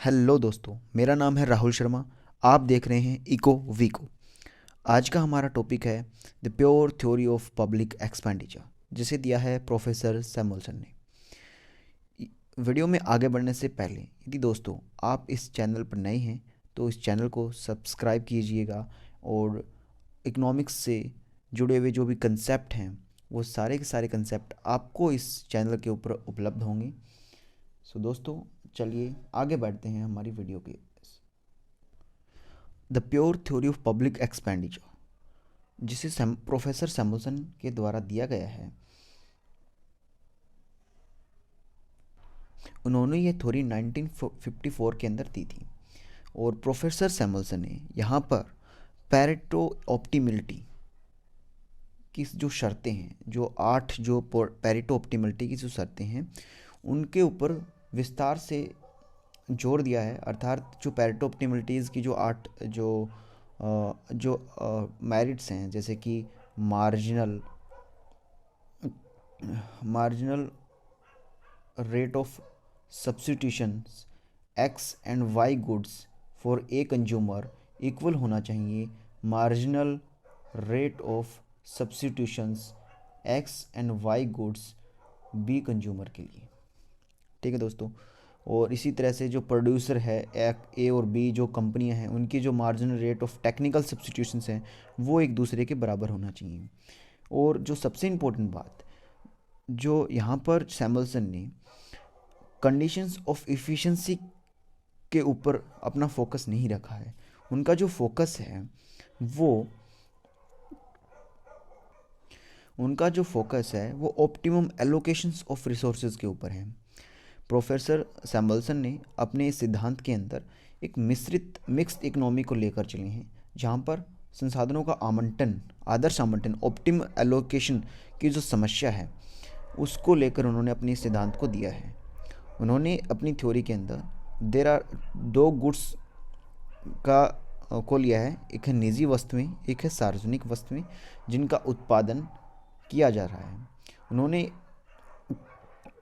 Hello दोस्तों, मेरा नाम है राहुल शर्मा। आप देख रहे हैं इको वीको। आज का हमारा टॉपिक है the pure theory of public expenditure, जिसे दिया है प्रोफेसर सैमुअलसन ने। वीडियो में आगे बढ़ने से पहले यदि दोस्तों आप इस चैनल पर नए हैं तो इस चैनल को सब्सक्राइब कीजिएगा और इकोनॉमिक्स से जुड़े हुए जो भी कंसेप्ट हैं वो सारे के सारे कंसेप्ट आपको इस चैनल के ऊपर उपलब्ध होंगे। सो दोस्तों चलिए आगे बढ़ते हैं हमारी वीडियो के। The pure theory of public expenditure, जिसे प्रोफेसर सैमुअलसन के द्वारा दिया गया है, उन्होंने ये थ्योरी 1954 के अंदर दी थी। और प्रोफेसर सैमुअलसन ने यहाँ पर पैरेटो ऑप्टिमलिटी की जो शर्तें हैं, जो 8 जो पैरेटो ऑप्टिमलिटी की जो शर्तें हैं उनके ऊपर विस्तार से जोर दिया है। अर्थात जो पैरेटो ऑप्टिमलिटीज़ की जो 8 जो मेरिट्स हैं, जैसे कि marginal rate of substitution X and Y goods for a consumer equal होना चाहिए marginal rate of substitutions X and Y goods B consumer के लिए। ठीक है दोस्तों। और इसी तरह से जो प्रोड्यूसर है ए और बी जो कंपनियां हैं उनकी जो marginal rate of technical substitutions हैं वो एक दूसरे के बराबर होना चाहिए। और जो सबसे इम्पोर्टेंट बात जो यहाँ पर सैमुअलसन ने कंडीशंस ऑफ इफ़िशिएंसी के ऊपर अपना फोकस नहीं रखा है। उनका जो फोकस है वो ऑप्टिमम एलोकेशंस ऑफ रिसोर्सेज के ऊपर है। प्रोफेसर सैमुअलसन ने अपने इस सिद्धांत के अंदर एक मिक्स्ड इकोनॉमी को लेकर चले हैं, जहाँ पर संसाधनों का आदर्श आवंटन, ऑप्टिमम एलोकेशन की जो समस्या है उसको लेकर उन्होंने अपने सिद्धांत को दिया है। उन्होंने अपनी थ्योरी के अंदर देर आर 2 गुड्स को लिया है, एक है निजी वस्तुएं, एक है सार्वजनिक वस्तुएं जिनका उत्पादन किया जा रहा है। उन्होंने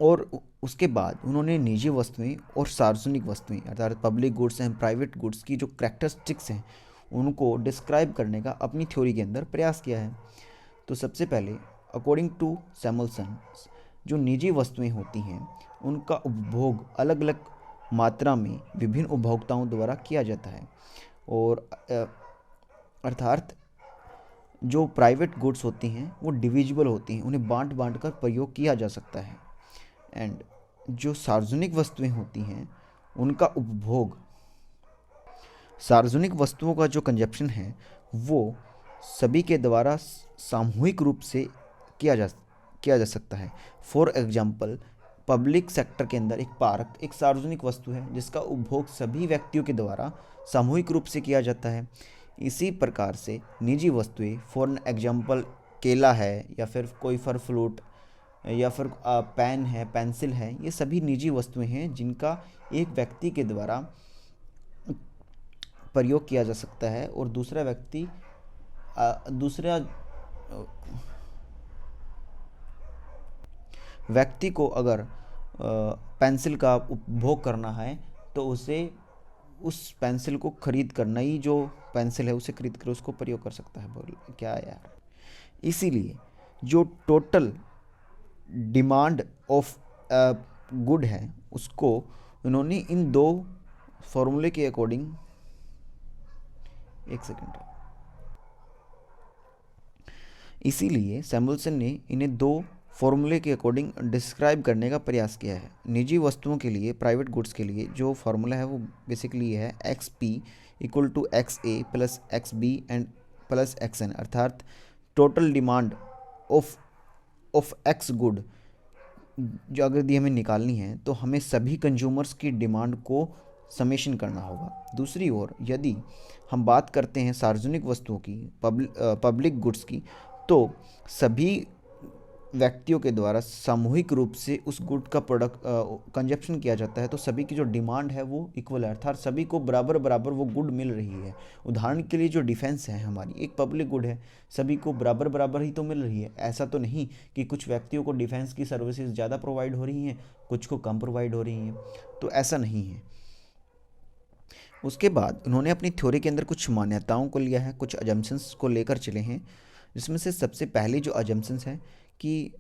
और उसके बाद उन्होंने निजी वस्तुएं और सार्वजनिक वस्तुएं अर्थात public goods and private goods की जो कैरेक्टरिस्टिक्स हैं उनको डिस्क्राइब करने का अपनी थ्योरी के अंदर प्रयास किया है। तो सबसे पहले अकॉर्डिंग टू सैमुअलसन जो निजी वस्तुएं होती हैं उनका उपभोग अलग अलग मात्रा में विभिन्न उपभोक्ताओं द्वारा किया जाता है। और अर्थात जो प्राइवेट गुड्स होती हैं वो डिविजिबल होती हैं, उन्हें बांट कर प्रयोग किया जा सकता है। एंड जो सार्वजनिक वस्तुएं होती हैं उनका उपभोग, सार्वजनिक वस्तुओं का जो कंजप्शन है वो सभी के द्वारा सामूहिक रूप से किया जा सकता है। फॉर एग्जाम्पल पब्लिक सेक्टर के अंदर एक पार्क एक सार्वजनिक वस्तु है जिसका उपभोग सभी व्यक्तियों के द्वारा सामूहिक रूप से किया जाता है। इसी प्रकार से निजी वस्तुएं फॉर एग्जाम्पल केला है या फिर कोई फल फ्रूट या फिर पेन है, पेंसिल है, ये सभी निजी वस्तुएं हैं जिनका एक व्यक्ति के द्वारा प्रयोग किया जा सकता है और दूसरा व्यक्ति को अगर पेंसिल का उपभोग करना है तो उसे उस पेंसिल को खरीद कर, नई जो पेंसिल है उसे खरीद कर उसको प्रयोग कर सकता है। बोल क्या यार। इसीलिए जो टोटल डिमांड ऑफ गुड है उसको उन्होंने इन 2 फॉर्मूले के अकॉर्डिंग, एक सेकंड, इसीलिए सैमुअलसन ने इन्हें 2 फॉर्मूले के अकॉर्डिंग डिस्क्राइब करने का प्रयास किया है। निजी वस्तुओं के लिए, प्राइवेट गुड्स के लिए जो फार्मूला है वो बेसिकली है X P equal to X A plus X B and plus X N, अर्थात total demand of X good जो अगर दी हमें निकालनी है तो हमें सभी कंज्यूमर्स की डिमांड को समेशन करना होगा। दूसरी ओर यदि हम बात करते हैं सार्वजनिक वस्तुओं की, पब्लिक गुड्स की, तो सभी व्यक्तियों के द्वारा सामूहिक रूप से उस गुड का प्रोडक्ट कंजप्शन किया जाता है तो सभी की जो डिमांड है वो इक्वल है, अर्थात सभी को बराबर बराबर वो गुड मिल रही है। उदाहरण के लिए जो डिफेंस है हमारी एक पब्लिक गुड है, सभी को बराबर बराबर ही तो मिल रही है। ऐसा तो नहीं कि कुछ व्यक्तियों को डिफेंस की सर्विसेज ज़्यादा प्रोवाइड हो रही हैं, कुछ को कम प्रोवाइड हो रही हैं, तो ऐसा नहीं है। उसके बाद उन्होंने अपनी थ्योरी के अंदर कुछ मान्यताओं को लिया है, कुछ अजम्पशंस को लेकर चले हैं, जिसमें से सबसे पहली जो अजम्पशंस है कि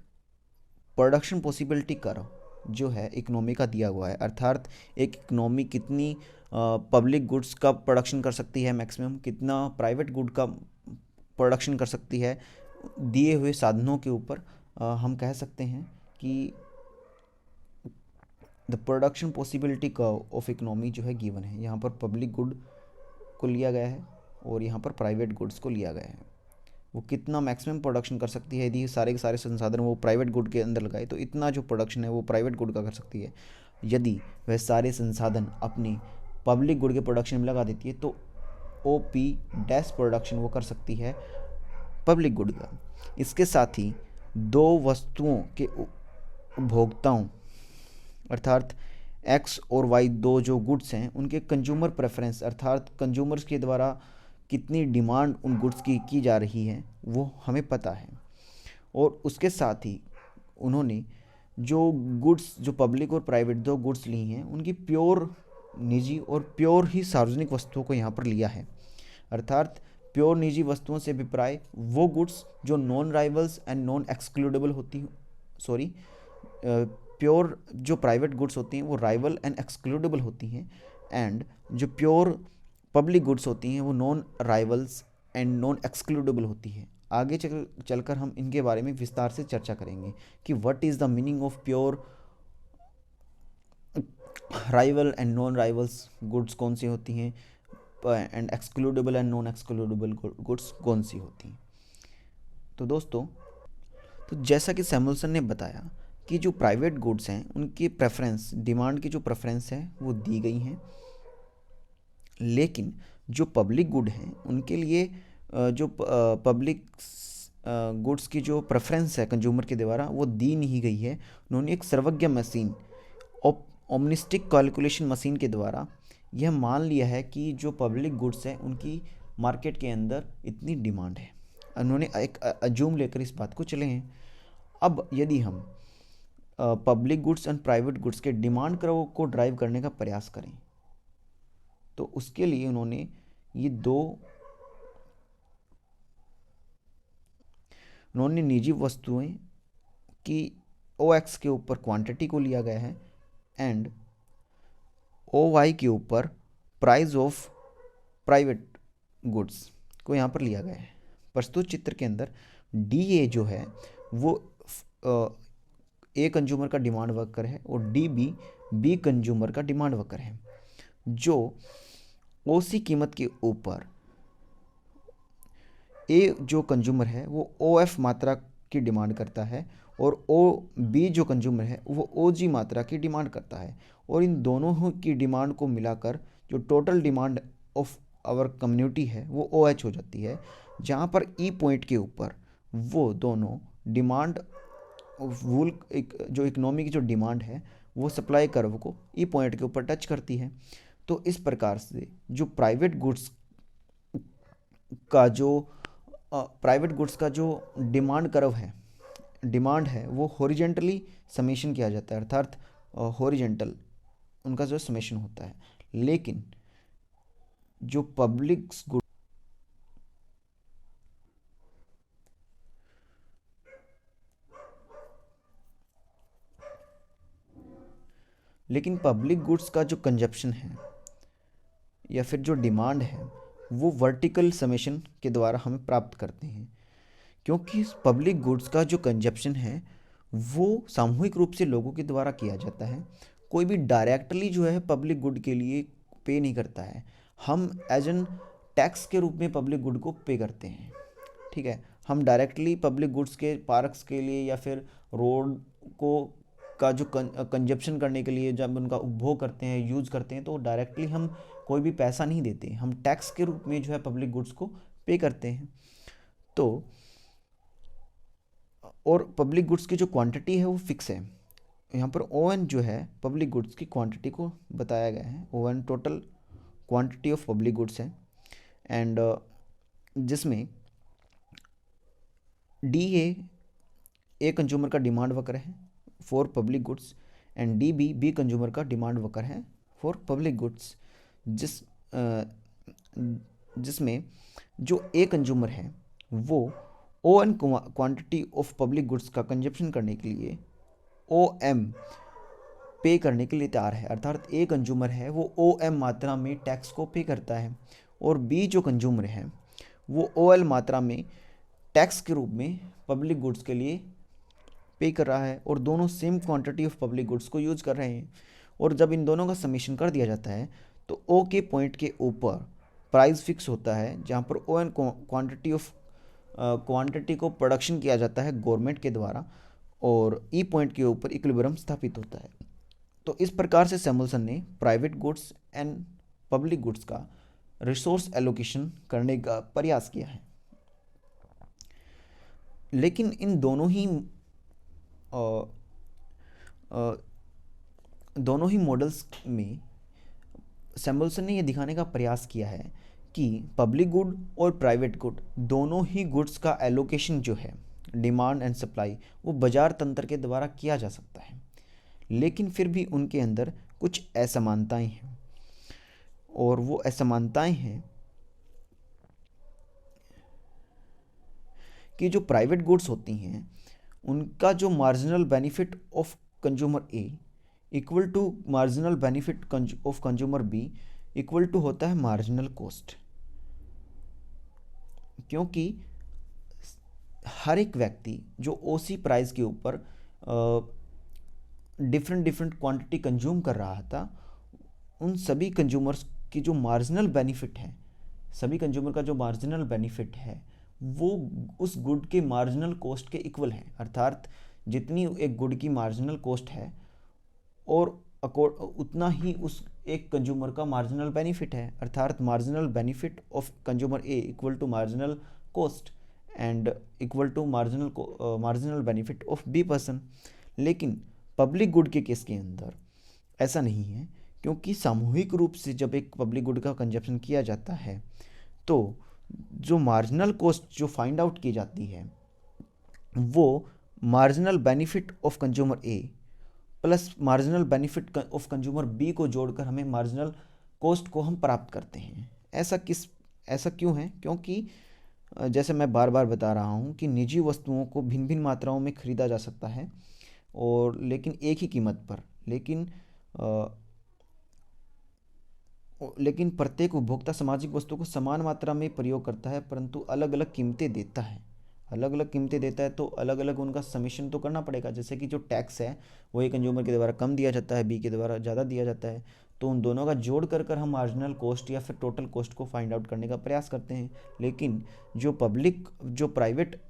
प्रोडक्शन पॉसिबिलिटी कर्व जो है इकोनॉमी का दिया हुआ है, अर्थात एक इकोनॉमी कितनी पब्लिक गुड्स का प्रोडक्शन कर सकती है मैक्सिमम, कितना प्राइवेट गुड का प्रोडक्शन कर सकती है दिए हुए साधनों के ऊपर। हम कह सकते हैं कि the production possibility curve of economy जो है गिवन है। यहाँ पर पब्लिक गुड को लिया गया है और यहाँ पर प्राइवेट गुड्स को लिया गया है। वो कितना मैक्सिमम प्रोडक्शन कर सकती है, यदि सारे के सारे संसाधन वो प्राइवेट गुड के अंदर लगाए तो इतना जो प्रोडक्शन है वो प्राइवेट गुड का कर सकती है। यदि वह सारे संसाधन अपनी पब्लिक गुड के प्रोडक्शन में लगा देती है तो ओ पी डैश प्रोडक्शन वो कर सकती है पब्लिक गुड का। इसके साथ ही दो वस्तुओं के उपभोक्ताओं अर्थात एक्स और वाई दो जो गुड्स हैं उनके कंज्यूमर प्रेफरेंस अर्थात कंज्यूमर्स के द्वारा कितनी डिमांड उन गुड्स की जा रही है वो हमें पता है। और उसके साथ ही उन्होंने जो गुड्स जो पब्लिक और प्राइवेट दो गुड्स ली हैं उनकी प्योर निजी और प्योर ही सार्वजनिक वस्तुओं को यहाँ पर लिया है। अर्थात प्योर निजी वस्तुओं से अभिप्राय वो गुड्स जो non rivals and non excludable होती सॉरी प्योर जो प्राइवेट गुड्स होती हैं वो राइवल एंड एक्सक्लूडेबल होती हैं, एंड जो प्योर पब्लिक गुड्स होती हैं वो non rivals and non excludable होती है। आगे चलकर हम इनके बारे में विस्तार से चर्चा करेंगे कि what is the meaning of pure rival and non rivals goods कौन सी होती हैं and excludable and non excludable goods कौन सी होती हैं। तो दोस्तों, तो जैसा कि सैमुअल्सन ने बताया कि जो प्राइवेट गुड्स हैं उनकी प्रेफरेंस डिमांड की जो प्रेफरेंस है वो दी गई हैं, लेकिन जो पब्लिक गुड हैं उनके लिए जो पब्लिक गुड्स की जो प्रेफरेंस है कंज्यूमर के द्वारा वो दी नहीं गई है। उन्होंने एक सर्वज्ञ मशीन ओमनिस्टिक कैलकुलेशन मशीन के द्वारा यह मान लिया है कि जो पब्लिक गुड्स हैं उनकी मार्केट के अंदर इतनी डिमांड है। उन्होंने एक अज्यूम लेकर इस बात को चले हैं। अब यदि हम public goods and private goods के डिमांड कर्व को ड्राइव करने का प्रयास करें तो उसके लिए उन्होंने ये उन्होंने निजी वस्तुएं की ओ एक्स के ऊपर क्वांटिटी को लिया गया है एंड ओ वाई के ऊपर प्राइस ऑफ प्राइवेट गुड्स को यहाँ पर लिया गया है। प्रस्तुत चित्र के अंदर डी ए जो है वो ए कंज्यूमर का डिमांड वक्र है और डी बी बी कंज्यूमर का डिमांड वक्र है। जो ओ सी कीमत के ऊपर ए जो कंज्यूमर है वो ओ एफ मात्रा की डिमांड करता है और ओ बी जो कंज्यूमर है वो ओ जी मात्रा की डिमांड करता है, और इन दोनों की डिमांड को मिलाकर जो total demand of our community है वो ओ एच हो जाती है, जहाँ पर ई पॉइंट के ऊपर वो दोनों डिमांड वूल जो इकोनॉमी की जो डिमांड है वो सप्लाई कर्व को ई पॉइंट के ऊपर टच करती है। तो इस प्रकार से जो प्राइवेट गुड्स का जो डिमांड है वो हॉरिजेंटली समेशन किया जाता है, अर्थात हॉरिजेंटल उनका जो समेशन होता है। लेकिन जो पब्लिक गुड लेकिन पब्लिक गुड्स का जो कंजप्शन है या फिर जो डिमांड है वो वर्टिकल समेशन के द्वारा हमें प्राप्त करते हैं, क्योंकि पब्लिक गुड्स का जो कंजप्शन है वो सामूहिक रूप से लोगों के द्वारा किया जाता है। कोई भी डायरेक्टली जो है पब्लिक गुड के लिए पे नहीं करता है, हम एज एन टैक्स के रूप में पब्लिक गुड को पे करते हैं। ठीक है, हम डायरेक्टली पब्लिक गुड्स के पार्क्स के लिए या फिर रोड को का जो कंजप्शन करने के लिए जब उनका उपभोग करते हैं यूज़ करते हैं तो डायरेक्टली हम कोई भी पैसा नहीं देते, हम टैक्स के रूप में जो है पब्लिक गुड्स को पे करते हैं। तो और पब्लिक गुड्स की जो क्वांटिटी है वो फिक्स है। यहाँ पर ओ एन जो है पब्लिक गुड्स की क्वांटिटी को बताया गया है। O N total quantity of public goods है एंड जिसमें डी ए कंज्यूमर का डिमांड वक्र है for public goods and D B consumer का डिमांड वक्र है फॉर पब्लिक गुड्स, जिसमें जो ए कंज्यूमर है वो O N quantity of public goods का कंजप्शन करने के लिए ओ एम पे करने के लिए तैयार है, अर्थात ए कंज्यूमर है वो ओ एम मात्रा में टैक्स को पे करता है और बी जो कंज्यूमर है वो ओ एल मात्रा में टैक्स के रूप में पब्लिक गुड्स के लिए पे कर रहा है और दोनों same quantity of public goods को यूज़ कर रहे हैं। और जब इन दोनों का समीशन कर दिया जाता है तो ओ के पॉइंट के ऊपर प्राइस फिक्स होता है, जहाँ पर ओ एन क्वांटिटी को प्रोडक्शन किया जाता है गवर्नमेंट के द्वारा और ई पॉइंट के ऊपर इक्विलिब्रियम स्थापित होता है। तो इस प्रकार से सैमुअल्सन ने private goods and public goods का रिसोर्स एलोकेशन करने का प्रयास किया है। लेकिन इन दोनों ही मॉडल्स में सैमुअल्सन ने यह दिखाने का प्रयास किया है कि पब्लिक गुड और प्राइवेट गुड दोनों ही गुड्स का एलोकेशन जो है, डिमांड एंड सप्लाई, वो बाजार तंत्र के द्वारा किया जा सकता है, लेकिन फिर भी उनके अंदर कुछ असमानताएं हैं। और वो असमानताएं हैं कि जो प्राइवेट गुड्स होती हैं उनका जो marginal benefit of consumer A equal to marginal benefit of consumer B equal to होता है मार्जिनल कॉस्ट, क्योंकि हर एक व्यक्ति जो ओसी प्राइस के ऊपर डिफरेंट क्वांटिटी कंज्यूम कर रहा था, उन सभी कंज्यूमर्स की जो मार्जिनल बेनिफिट है, सभी कंज्यूमर का जो मार्जिनल बेनिफिट है वो उस गुड के मार्जिनल कॉस्ट के इक्वल है, अर्थात जितनी एक गुड की मार्जिनल कॉस्ट है और उतना ही उस एक कंज्यूमर का मार्जिनल बेनिफिट है, अर्थात marginal benefit of consumer A equal to marginal cost and equal to marginal benefit of B person. लेकिन पब्लिक गुड के केस के अंदर ऐसा नहीं है, क्योंकि सामूहिक रूप से जब एक पब्लिक गुड का कंजप्शन किया जाता है तो जो मार्जिनल कॉस्ट जो फाइंड आउट की जाती है वो marginal benefit of consumer A plus marginal benefit of consumer B को जोड़कर हमें मार्जिनल कॉस्ट को हम प्राप्त करते हैं। ऐसा क्यों है? क्योंकि जैसे मैं बार बार बता रहा हूँ कि निजी वस्तुओं को भिन्न भिन्न मात्राओं में खरीदा जा सकता है और लेकिन एक ही कीमत पर, लेकिन प्रत्येक उपभोक्ता सामाजिक वस्तु को समान मात्रा में प्रयोग करता है, परंतु अलग अलग कीमतें देता है। अलग अलग कीमतें देता है तो अलग अलग उनका समीशन तो करना पड़ेगा। जैसे कि जो टैक्स है वो एक कंज्यूमर के द्वारा कम दिया जाता है, बी के द्वारा ज़्यादा दिया जाता है, तो उन दोनों का जोड़ कर हम मार्जिनल कॉस्ट या फिर टोटल कॉस्ट को फाइंड आउट करने का प्रयास करते हैं। लेकिन जो प्राइवेट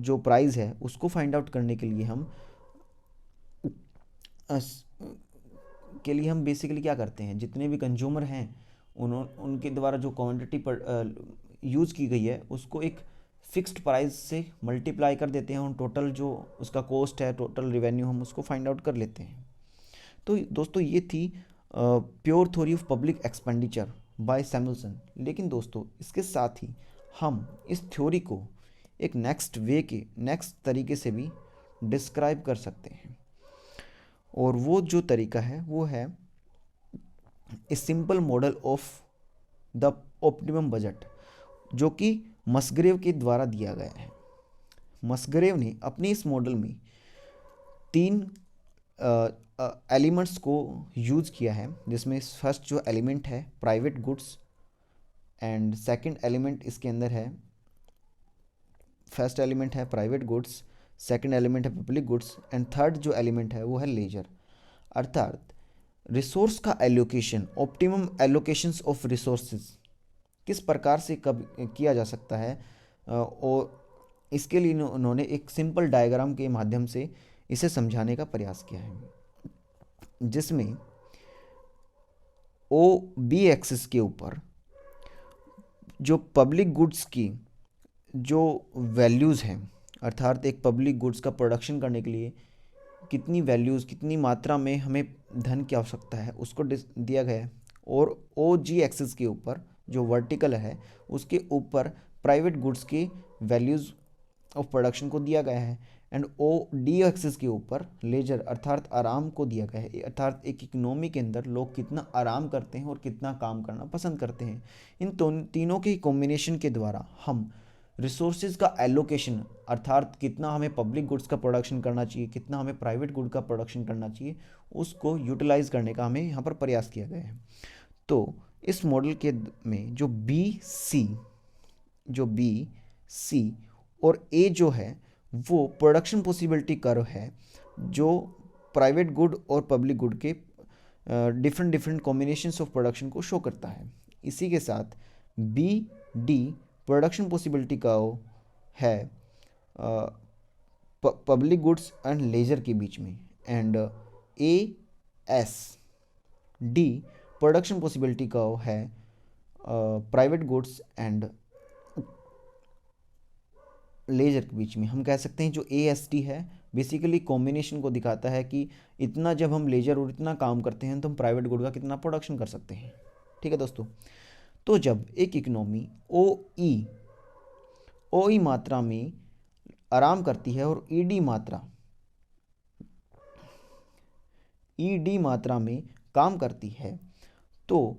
जो प्राइस है उसको फाइंड आउट करने के लिए हम बेसिकली क्या करते हैं, जितने भी कंज्यूमर हैं उनके द्वारा जो क्वांटिटी पर यूज़ की गई है उसको एक फिक्स्ड प्राइस से मल्टीप्लाई कर देते हैं और टोटल जो उसका कॉस्ट है, टोटल रेवेन्यू, हम उसको फाइंड आउट कर लेते हैं। तो दोस्तों ये थी pure theory of public expenditure bye Samuelson. लेकिन दोस्तों इसके साथ ही हम इस थ्योरी को एक नेक्स्ट तरीके से भी डिस्क्राइब कर सकते हैं, और वो जो तरीका है वो है a simple model of the optimum budget, जो कि मस्ग्रेव के द्वारा दिया गया है। मस्ग्रेव ने अपने इस मॉडल में 3 एलिमेंट्स को यूज़ किया है, जिसमें फर्स्ट जो एलिमेंट है private goods and second element इसके अंदर है, फर्स्ट एलिमेंट है प्राइवेट गुड्स, सेकंड एलिमेंट है पब्लिक गुड्स एंड थर्ड जो एलिमेंट है वो है लेजर। अर्थात रिसोर्स का allocation, optimum allocations of resources किस प्रकार से कब किया जा सकता है, और इसके लिए उन्होंने एक सिंपल डायग्राम के माध्यम से इसे समझाने का प्रयास किया है, जिसमें ओ बी एक्सिस के ऊपर जो पब्लिक गुड्स की जो वैल्यूज़ हैं, अर्थात एक पब्लिक गुड्स का प्रोडक्शन करने के लिए कितनी मात्रा में हमें धन की आवश्यकता है उसको दिया गया है, और ओ जी एक्सिस के ऊपर जो वर्टिकल है उसके ऊपर प्राइवेट गुड्स की वैल्यूज़ ऑफ प्रोडक्शन को दिया गया है। एंड ओ डी एक्सिस के ऊपर लेजर अर्थात आराम को दिया गया है, अर्थात एक इकोनॉमी के अंदर लोग कितना आराम करते हैं और कितना काम करना पसंद करते हैं। इन तीनों के कॉम्बिनेशन के द्वारा हम रिसोर्सेज का एलोकेशन अर्थात कितना हमें पब्लिक गुड्स का प्रोडक्शन करना चाहिए, कितना हमें प्राइवेट गुड का प्रोडक्शन करना चाहिए, उसको यूटिलाइज करने का हमें यहाँ पर प्रयास किया गया है। तो इस मॉडल के में जो बी सी और ए जो है वो प्रोडक्शन पॉसिबिलिटी कर्व है, जो प्राइवेट गुड और पब्लिक गुड के डिफरेंट कॉम्बिनेशंस ऑफ प्रोडक्शन को शो करता है। इसी के साथ B D production possibility curve है पब्लिक गुड्स एंड लेजर के बीच में, and A S D production possibility curve है प्राइवेट गुड्स एंड लेजर के बीच में। हम कह सकते हैं जो ए एस टी है बेसिकली कॉम्बिनेशन को दिखाता है कि इतना जब हम लेजर और इतना काम करते हैं तो हम प्राइवेट गुड का कितना प्रोडक्शन कर सकते हैं। ठीक है दोस्तों, तो जब एक इकोनॉमी ओ ई मात्रा में आराम करती है और ई डी मात्रा में काम करती है, तो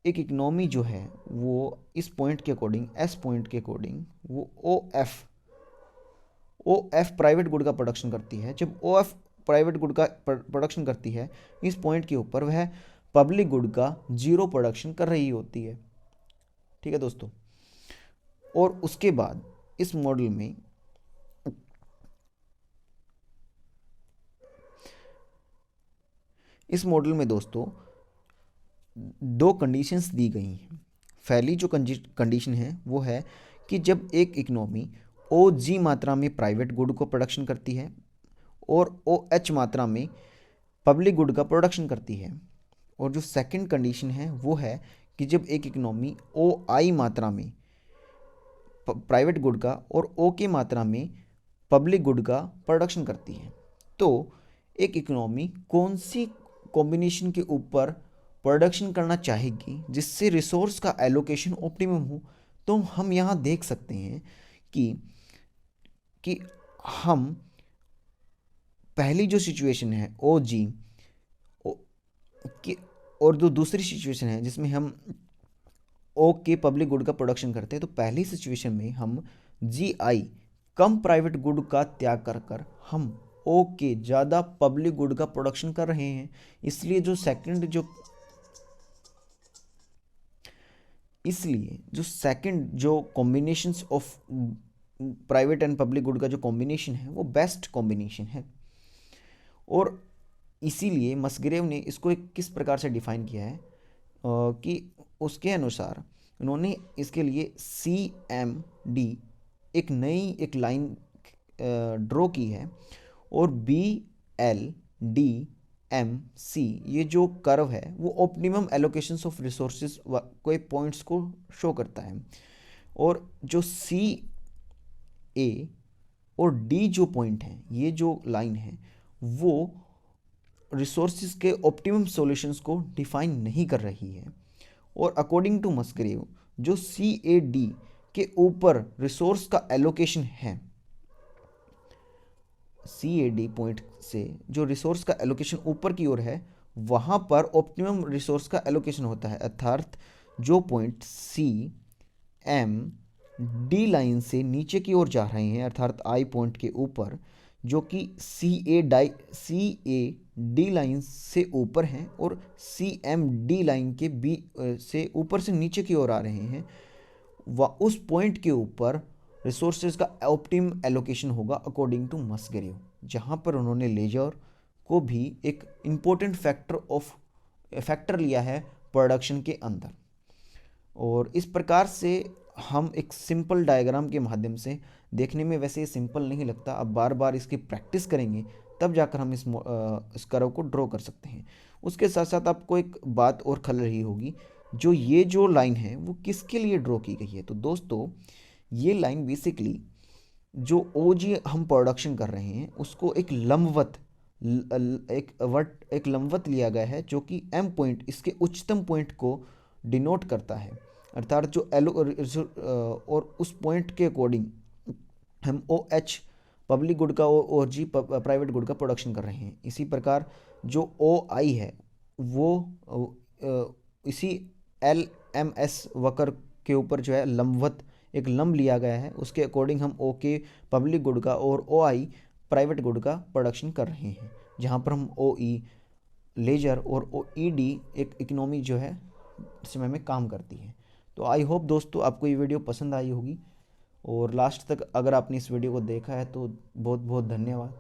एक इकोनॉमी जो है वो इस पॉइंट के अकॉर्डिंग, एस पॉइंट के अकॉर्डिंग, वो ओ एफ प्राइवेट गुड का प्रोडक्शन करती है। जब ओ एफ प्राइवेट गुड का प्रोडक्शन करती है इस पॉइंट के ऊपर, वह पब्लिक गुड का जीरो प्रोडक्शन कर रही होती है। ठीक है दोस्तों, और उसके बाद इस मॉडल में दोस्तों दो कंडीशंस दी गई हैं। पहली जो कंडीशन है वो है कि जब एक इकोनॉमी ओ जी मात्रा में प्राइवेट गुड को प्रोडक्शन करती है और ओ एच मात्रा में पब्लिक गुड का प्रोडक्शन करती है, और जो सेकंड कंडीशन है वो है कि जब एक इकोनॉमी ओ आई मात्रा में प्राइवेट गुड का और ओ के मात्रा में पब्लिक गुड का प्रोडक्शन करती है, तो एक इकोनॉमी कौन सी कॉम्बिनेशन के ऊपर प्रोडक्शन करना चाहेगी जिससे रिसोर्स का एलोकेशन ऑप्टिमम हो। तो हम यहाँ देख सकते हैं कि हम पहली जो सिचुएशन है ओ जी और जो दूसरी सिचुएशन है जिसमें हम ओ के पब्लिक गुड का प्रोडक्शन करते हैं, तो पहली सिचुएशन में हम जी आई कम प्राइवेट गुड का त्याग कर हम ओ के ज़्यादा पब्लिक गुड का प्रोडक्शन कर रहे हैं। इसलिए जो सेकंड जो combinations of private and public good का जो कॉम्बिनेशन है वो बेस्ट कॉम्बिनेशन है। और इसीलिए मस्ग्रेव ने इसको किस प्रकार से डिफाइन किया है कि उसके अनुसार उन्होंने इसके लिए CMD एक लाइन ड्रॉ की है, और BLDMC ये जो कर्व है वो ऑप्टिमम एलोकेशंस ऑफ रिसोर्सेज कोई पॉइंट्स को शो करता है, और जो CA और D जो पॉइंट हैं, ये जो लाइन है वो रिसोर्सेज के ऑप्टिमम सॉल्यूशंस को डिफाइन नहीं कर रही है। और अकॉर्डिंग टू मस्ग्रेव जो CAD के ऊपर रिसोर्स का एलोकेशन है, CAD पॉइंट से जो रिसोर्स का एलोकेशन ऊपर की ओर है वहाँ पर ऑप्टिमम रिसोर्स का एलोकेशन होता है, अर्थात जो पॉइंट CMD लाइन से नीचे की ओर जा रहे हैं अर्थात I पॉइंट के ऊपर, जो कि CAD लाइन से ऊपर हैं और CMD लाइन के बी से ऊपर से नीचे की ओर आ रहे हैं, वह उस पॉइंट के ऊपर रिसोर्सेज का ऑप्टिमम एलोकेशन होगा अकॉर्डिंग टू मस्ग्रेव, जहाँ पर उन्होंने लेजर को भी एक इम्पोर्टेंट फैक्टर लिया है प्रोडक्शन के अंदर। और इस प्रकार से हम एक सिंपल डायग्राम के माध्यम से, देखने में वैसे ये सिंपल नहीं लगता, अब बार बार इसकी प्रैक्टिस करेंगे तब जाकर हम इस कर्व को ड्रॉ कर सकते हैं। उसके साथ साथ आपको एक बात और खल रही होगी, जो ये जो लाइन है वो किसके लिए ड्रॉ की गई है। तो दोस्तों ये लाइन बेसिकली जो OG हम प्रोडक्शन कर रहे हैं उसको एक लंबवत लिया गया है, जो कि M पॉइंट इसके उच्चतम पॉइंट को डिनोट करता है, अर्थात जो और उस पॉइंट के अकॉर्डिंग हम OH पब्लिक गुड का और जी प्राइवेट गुड का प्रोडक्शन कर रहे हैं। इसी प्रकार जो ओ आई है वो इसी एल एम एस वक्र के ऊपर जो है लंबवत एक लंब लिया गया है, उसके अकॉर्डिंग हम ओ के पब्लिक गुड का और ओ आई प्राइवेट गुड का प्रोडक्शन कर रहे हैं, जहाँ पर हम ओ ई लेजर और ओ ई डी एक इकोनॉमी जो है समय में काम करती है। तो आई होप दोस्तों आपको ये वीडियो पसंद आई होगी, और लास्ट तक अगर आपने इस वीडियो को देखा है तो बहुत बहुत धन्यवाद।